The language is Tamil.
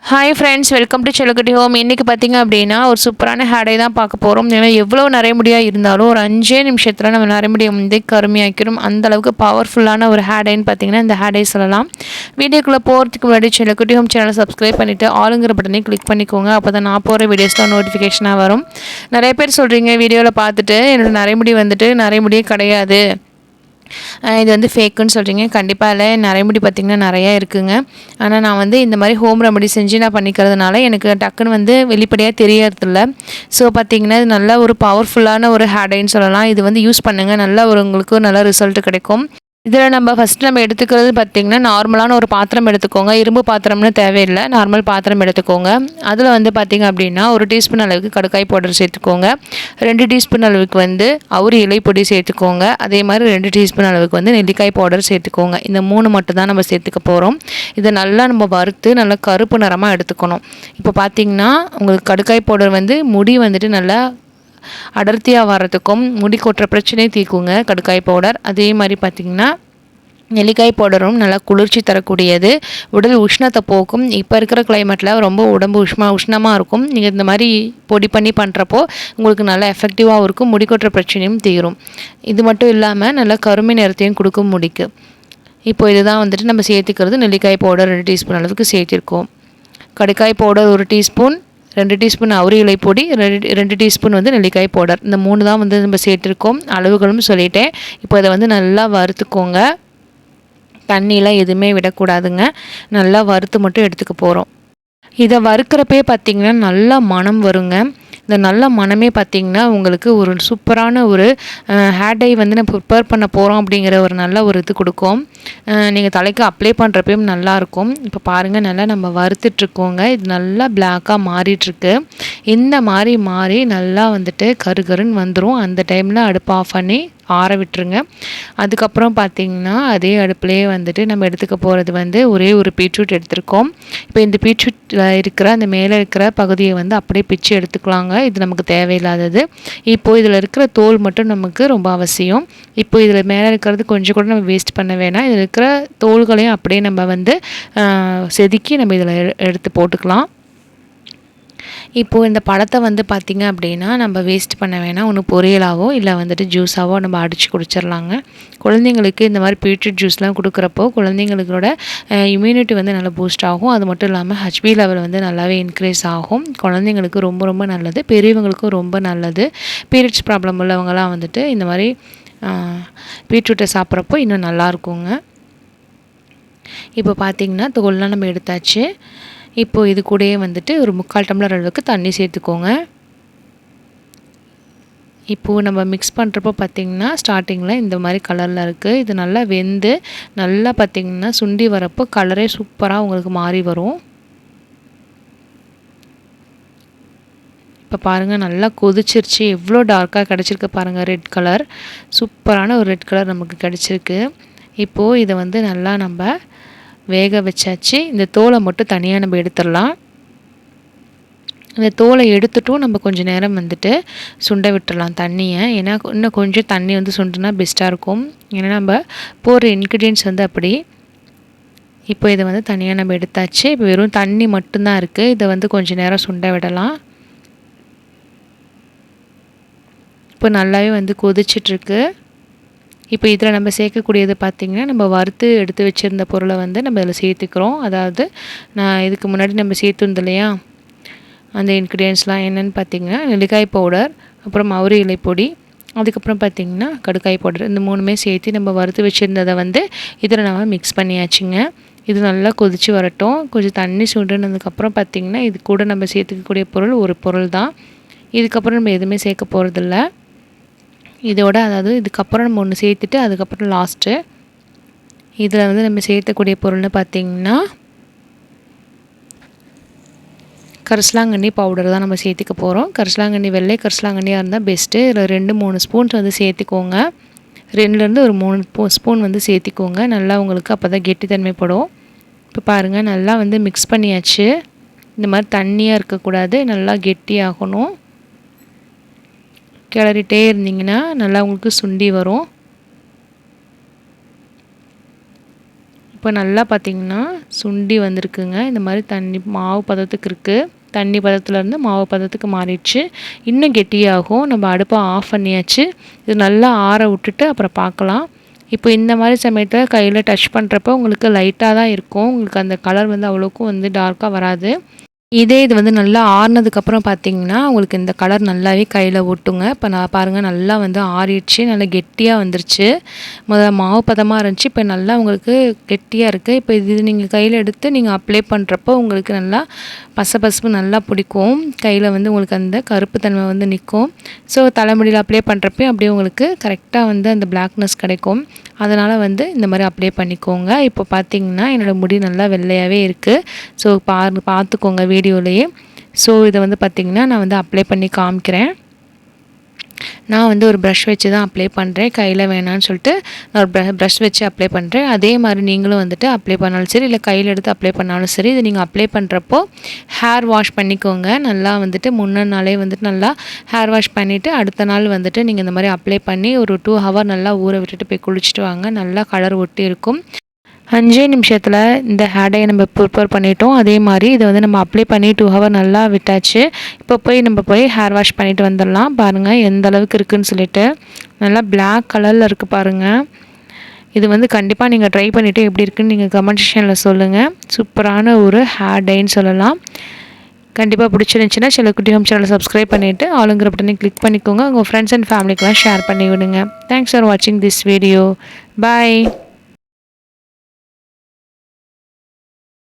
ஹாய் ஃப்ரெண்ட்ஸ், வெல்கம் டு செல்லக்குட்டி ஹோம். இன்றைக்கி பார்த்திங்க அப்படின்னா ஒரு சூப்பரான ஹேர் டை தான் பார்க்க போகிறோம். ஏன்னா எவ்வளோ நரைமுடியாக இருந்தாலும் ஒரு 5 நிமிஷத்தில் நம்ம நரைமுடியை வந்து கருமையாக்கிறோம். அந்தளவுக்கு பவர்ஃபுல்லான ஒரு ஹேர் டைன்னு பார்த்திங்கன்னா இந்த ஹேர் டை சொல்லலாம். வீடியோக்குள்ளே போகிறதுக்கு முன்னாடி செல்லக்குட்டி ஹோம் சேனலை சப்ஸ்கிரைப் பண்ணிவிட்டு ஆளுங்கிற பட்டனை கிளிக் பண்ணிக்கோங்க. அப்போ தான் நான் போகிற வீடியோஸ்லாம் நோட்டிஃபிகேஷனாக வரும். நிறைய பேர் சொல்கிறீங்க வீடியோவில் பார்த்துட்டு என்னோடய நரைமுடி வந்துட்டு நரைமுடியே கிடையாது, இது வந்து ஃபேக்குன்னு சொல்கிறீங்க. கண்டிப்பாக இல்லை, நரைமுடி பார்த்திங்கன்னா நிறையா இருக்குங்க. ஆனால் நான் வந்து இந்த மாதிரி ஹோம் ரெமடி செஞ்சு நான் பண்ணிக்கிறதுனால எனக்கு டக்குன்னு வந்து வெளிப்படையாக தெரியறதில்ல. ஸோ பார்த்திங்கன்னா இது நல்ல ஒரு பவர்ஃபுல்லான ஒரு ஹேர் டைன்னு சொல்லலாம். இது வந்து யூஸ் பண்ணுங்கள், நல்ல ஒரு உங்களுக்கு நல்ல ரிசல்ட் கிடைக்கும். இதில் நம்ம எடுத்துக்கிறது பார்த்திங்கன்னா நார்மலான ஒரு பாத்திரம் எடுத்துக்கோங்க. இரும்பு பாத்திரம்னு தேவையில்லை, நார்மல் பாத்திரம் எடுத்துக்கோங்க. அதில் வந்து பார்த்திங்க அப்படின்னா 1 டீஸ்பூன் அளவுக்கு கடுக்காய் பவுடர் சேர்த்துக்கோங்க. 2 டீஸ்பூன் அளவுக்கு வந்து அவுரி இலை பொடி சேர்த்துக்கோங்க. அதே மாதிரி 2 டீஸ்பூன் அளவுக்கு வந்து நெல்லிக்காய் பவுடர் சேர்த்துக்கோங்க. இந்த 3 மட்டும் தான் நம்ம சேர்த்துக்க போகிறோம். இதை நல்லா நம்ம வறுத்து நல்லா கருப்பு நிறமாக எடுத்துக்கணும். இப்போ பார்த்திங்கன்னா உங்களுக்கு கடுக்காய் பவுடர் வந்து முடி வந்துட்டு நல்லா அடர்த்தியாக வர்றதுக்கும் முடி கொட்டுற பிரச்சனையை தீர்க்குங்க கடுக்காய் பவுடர். அதே மாதிரி பார்த்திங்கன்னா நெல்லிக்காய் பவுடரும் நல்லா குளிர்ச்சி தரக்கூடியது, உடல் உஷ்ணத்தை போக்கும். இப்போ இருக்கிற கிளைமேட்டில் ரொம்ப உடம்பு உஷ்ணமாக இருக்கும். நீங்கள் இந்த மாதிரி பொடி பண்ணி பண்ணுறப்போ உங்களுக்கு நல்லா எஃபெக்டிவாகவும் இருக்கும், முடி கொட்டுற பிரச்சனையும் தீரும். இது மட்டும் இல்லாமல் நல்லா கருமை நிறத்தையும் கொடுக்கும் முடிக்கு. இப்போ இதுதான் வந்துட்டு நம்ம சேர்த்துக்கிறது. நெல்லிக்காய் பவுடர் 2 டீஸ்பூன் அளவுக்கு சேர்த்திருக்கோம். கடுக்காய் பவுடர் 1 டீஸ்பூன், 2 டீஸ்பூன் அவுரி இலை பொடி, 2 டீஸ்பூன் வந்து நெல்லிக்காய் பவுடர். இந்த 3 தான் வந்து நம்ம சேர்த்துருக்கோம். அளவுகளும் சொல்லிட்டேன். இப்போ இதை வந்து நல்லா வறுத்துக்கோங்க. தண்ணியெலாம் எதுவுமே விடக்கூடாதுங்க. நல்லா வறுத்து மட்டும் எடுத்துக்க போகிறோம். இதை வறுக்கிறப்பே பார்த்திங்கன்னா நல்லா மணம் வருங்க. இந்த நல்ல மணமே பார்த்திங்கன்னா உங்களுக்கு ஒரு சூப்பரான ஒரு ஹேர் டை வந்து நம்ம ப்ரிப்பேர் பண்ண போகிறோம் அப்படிங்கிற ஒரு நல்ல ஒரு இது கொடுக்கும். நீங்கள் தலைக்கு அப்ளை பண்ணுறப்பையும் நல்லாயிருக்கும். இப்போ பாருங்கள், நல்லா நம்ம வறுத்துட்ருக்கோங்க. இது நல்லா பிளாக்காக மாறிட்டுருக்கு. இந்த மாதிரி மாறி நல்லா வந்துட்டு கருகருன்னு வந்துடும். அந்த டைமில் அடுப்பு ஆஃப் பண்ணி ஆற விட்டுருங்க. அதுக்கப்புறம் பார்த்திங்கன்னா அதே அடுப்புலேயே வந்துட்டு நம்ம எடுத்துக்க போகிறது வந்து ஒரே ஒரு பீட்ரூட் எடுத்துருக்கோம். இப்போ இந்த பீட்ரூட்டில் இருக்கிற அந்த மேலே இருக்கிற பகுதியை வந்து அப்படியே பிச்சு எடுத்துக்கலாங்க. இது நமக்கு தேவையில்லாதது. இப்போது இதில் இருக்கிற தோல் மட்டும் நமக்கு ரொம்ப அவசியம். இப்போ இதில் மேலே இருக்கிறது கொஞ்சம் கூட நம்ம வேஸ்ட் பண்ண வேணாம். இதில் இருக்கிற தோல்களையும் அப்படியே நம்ம வந்து செதுக்கி நம்ம இதில் எடுத்து போட்டுக்கலாம். இப்போது இந்த பழத்தை வந்து பார்த்திங்க அப்படின்னா நம்ம வேஸ்ட் பண்ண வேணாம். ஒன்று பொரியலாவோ இல்லை வந்துட்டு ஜூஸாவோ நம்ம அடித்து குடிச்சிடலாங்க. குழந்தைங்களுக்கு இந்த மாதிரி பீட்ரூட் ஜூஸ்லாம் கொடுக்குறப்போ குழந்தைங்களோட இம்யூனிட்டி வந்து நல்லா பூஸ்ட் ஆகும். அது மட்டும் இல்லாமல் ஹெச்பி லெவல் வந்து நல்லாவே இன்க்ரீஸ் ஆகும். குழந்தைங்களுக்கு ரொம்ப ரொம்ப நல்லது, பெரியவங்களுக்கும் ரொம்ப நல்லது. பீரியட்ஸ் ப்ராப்ளம் உள்ளவங்களாம் வந்துட்டு இந்த மாதிரி பீட்ரூட்டை சாப்பிட்றப்போ இன்னும் நல்லாயிருக்குங்க. இப்போ பார்த்திங்கன்னா தோல்லாம் நம்ம எடுத்தாச்சு. இப்போது இது கூடயே வந்துட்டு ஒரு 3/4 டம்ளர் அளவுக்கு தண்ணி சேர்த்துக்கோங்க. இப்போது நம்ம மிக்ஸ் பண்ணுறப்போ பார்த்திங்கன்னா ஸ்டார்டிங்கில் இந்த மாதிரி கலரில் இருக்குது. இது நல்லா வெந்து நல்லா பார்த்திங்கன்னா சுண்டி வரப்போ கலரே சூப்பராக உங்களுக்கு மாறி வரும். இப்போ பாருங்கள், நல்லா கொதிச்சிருச்சு. எவ்வளோ டார்க்காக கிடச்சிருக்கு பாருங்கள். ரெட் கலர், சூப்பரான ஒரு ரெட் கலர் நமக்கு கிடச்சிருக்கு. இப்போது இதை வந்து நல்லா நம்ம வேக வச்சாச்சு. இந்த தோலை மட்டும் தனியாக நம்ம எடுத்துடலாம். இந்த தோலை எடுத்துட்டும் நம்ம கொஞ்சம் நேரம் வந்துட்டு சுண்ட விட்டுடலாம் தண்ணியை. ஏன்னா இன்னும் கொஞ்சம் தண்ணி வந்து சுண்டுனா பெஸ்ட்டாக இருக்கும். ஏன்னா நம்ம போடுற இன்க்ரீடியன்ட்ஸ் வந்து அப்படி. இப்போ இதை வந்து தனியாக நம்ம எடுத்தாச்சு. இப்போ வெறும் தண்ணி மட்டும்தான் இருக்குது. இதை வந்து கொஞ்சம் நேரம் சுண்ட விடலாம். இப்போ நல்லாவே வந்து கொதிச்சிட்ருக்கு. இப்போ இதில் நம்ம சேர்க்கக்கூடியது பார்த்திங்கன்னா நம்ம வறுத்து எடுத்து வச்சுருந்த பொருளை வந்து நம்ம இதில் சேர்த்துக்கிறோம். அதாவது நான் இதுக்கு முன்னாடி நம்ம சேர்த்துருந்தோம் இல்லையா, அந்த இன்க்ரீடியன்ட்ஸ்லாம் என்னென்னு பார்த்திங்கன்னா நெல்லிக்காய் பவுடர், அப்புறம் அவுரி இலை பொடி, அதுக்கப்புறம் பார்த்திங்கன்னா கடுக்காய் பவுடர். இந்த 3மே சேர்த்து நம்ம வறுத்து வச்சுருந்ததை வந்து இதில் நம்ம மிக்ஸ் பண்ணியாச்சுங்க. இது நல்லா கொதித்து வரட்டும். கொஞ்சம் தண்ணி சுண்டுனதுக்கப்புறம் பார்த்திங்கன்னா இது கூட நம்ம சேர்த்துக்கக்கூடிய பொருள் ஒரு பொருள் தான். இதுக்கப்புறம் நம்ம எதுவுமே சேர்க்க போகிறதில்ல. இதோட அதாவது இதுக்கப்புறம் நம்ம ஒன்று சேர்த்துட்டு அதுக்கப்புறம் லாஸ்ட்டு இதில் வந்து நம்ம சேர்த்தக்கூடிய பொருள்னு பார்த்திங்கன்னா கரிசலாங்கண்ணி பவுடர் தான் நம்ம சேர்த்துக்க போகிறோம். கரிசலாங்கண்ணி வெள்ளை கரிசலாங்கண்ணியாக இருந்தால் பெஸ்ட்டு. இதில் 2-3 ஸ்பூன்ஸ் வந்து சேர்த்துக்கோங்க. 2லேருந்து ஒரு 3 ஸ்பூன் வந்து சேர்த்திக்கோங்க. நல்லா உங்களுக்கு அப்போ தான் கெட்டித்தன்மைப்படும். இப்போ பாருங்கள், நல்லா வந்து மிக்ஸ் பண்ணியாச்சு. இந்த மாதிரி தண்ணியாக இருக்கக்கூடாது, நல்லா கெட்டியாகணும். கிளறிட்டே இருந்தீங்கன்னா நல்லா உங்களுக்கு சுண்டி வரும். இப்போ நல்லா பார்த்திங்கன்னா சுண்டி வந்திருக்குங்க. இந்த மாதிரி தண்ணி மாவு பதத்துக்கு இருக்குது. தண்ணி பதத்துலேருந்து மாவு பதத்துக்கு மாறிடுச்சு. இன்னும் கெட்டியாகும். நம்ம அடுப்பை ஆஃப் பண்ணியாச்சு. இது நல்லா ஆற விட்டுட்டு அப்புறம் பார்க்கலாம். இப்போ இந்த மாதிரி சமயத்தில் கையில் டச் பண்ணுறப்போ உங்களுக்கு லைட்டாக தான் இருக்கும். உங்களுக்கு அந்த கலர் வந்து அவ்வளோக்கும் வந்து டார்க்காக வராது. இது வந்து நல்லா ஆறுனதுக்கப்புறம் பார்த்தீங்கன்னா, உங்களுக்கு இந்த கலர் நல்லாவே கையில் ஒட்டுங்க. இப்போ நான் பாருங்கள் நல்லா வந்து ஆறிடுச்சு. நல்லா கெட்டியாக வந்துருச்சு. முதல்ல மாவு பதமாக இருந்துச்சு. இப்போ நல்லா உங்களுக்கு கெட்டியாக இருக்குது. இப்போ இது நீங்கள் கையில் எடுத்து நீங்கள் அப்ளை பண்ணுறப்போ உங்களுக்கு நல்லா பசபசப்பு நல்லா பிடிக்கும். கையில் வந்து உங்களுக்கு அந்த கருப்பு தன்மை வந்து நிற்கும். ஸோ தலைமுடியில் அப்ளை பண்ணுறப்பையும் அப்படியே உங்களுக்கு கரெக்டாக வந்து அந்த பிளாக்னஸ் கிடைக்கும். அதனால் வந்து இந்த மாதிரி அப்ளை பண்ணிக்கோங்க. இப்போ பார்த்தீங்கன்னா என்னோடய முடி நல்லா வெள்ளையாகவே இருக்குது. ஸோ பார்த்துக்கோங்க வீடியோலேயே. ஸோ இதை வந்து பார்த்திங்கன்னா நான் வந்து அப்ளை பண்ணி காமிக்கிறேன். நான் வந்து ஒரு ப்ரஷ் வச்சு தான் அப்ளை பண்ணுறேன். கையில் வேணான்னு சொல்லிட்டு நான் ஒரு ப்ரஷ் வச்சு அப்ளை பண்ணுறேன். அதே மாதிரி நீங்களும் வந்துட்டு அப்ளை பண்ணாலும் சரி, இல்லை கையில் எடுத்து அப்ளை பண்ணாலும் சரி, இது நீங்கள் அப்ளை பண்ணுறப்போ ஹேர் வாஷ் பண்ணிக்கோங்க. நல்லா வந்துட்டு முன்ன நாளே வந்துட்டு நல்லா ஹேர் வாஷ் பண்ணிவிட்டு அடுத்த நாள் வந்துட்டு நீங்கள் இந்த மாதிரி அப்ளை பண்ணி ஒரு 2 ஹவர் நல்லா ஊற விட்டுட்டு போய் குளிச்சுட்டு வாங்க. நல்லா கலர் ஒட்டி இருக்கும். 5 நிமிஷத்தில் இந்த ஹேர் டையை நம்ம ப்ரிப்பேர் பண்ணிட்டோம். அதே மாதிரி இதை வந்து நம்ம அப்ளை பண்ணி 2 ஹவர் நல்லா விட்டாச்சு. இப்போ நம்ம போய் ஹேர் வாஷ் பண்ணிவிட்டு வந்துடலாம். பாருங்கள் எந்த அளவுக்கு இருக்குதுன்னு சொல்லிட்டு. நல்லா பிளாக் கலரில் இருக்குது பாருங்கள். இது வந்து கண்டிப்பாக நீங்கள் ட்ரை பண்ணிவிட்டு எப்படி இருக்குன்னு நீங்கள் கமெண்ட் செக்ஷனில் சொல்லுங்கள். சூப்பரான ஒரு ஹேர் டைன்னு சொல்லலாம். கண்டிப்பாக பிடிச்சிருந்துச்சின்னா செல்லக்குட்டி ஹோம் சேனலை சப்ஸ்கிரைப் பண்ணிவிட்டு ஆளுங்கிற பட்டனை கிளிக் பண்ணிக்கோங்க. உங்கள் ஃப்ரெண்ட்ஸ் அண்ட் ஃபேமிலிக்கெலாம் ஷேர் பண்ணி விடுங்க. தேங்க்ஸ் ஃபார் வாட்சிங் திஸ் வீடியோ. பாய்.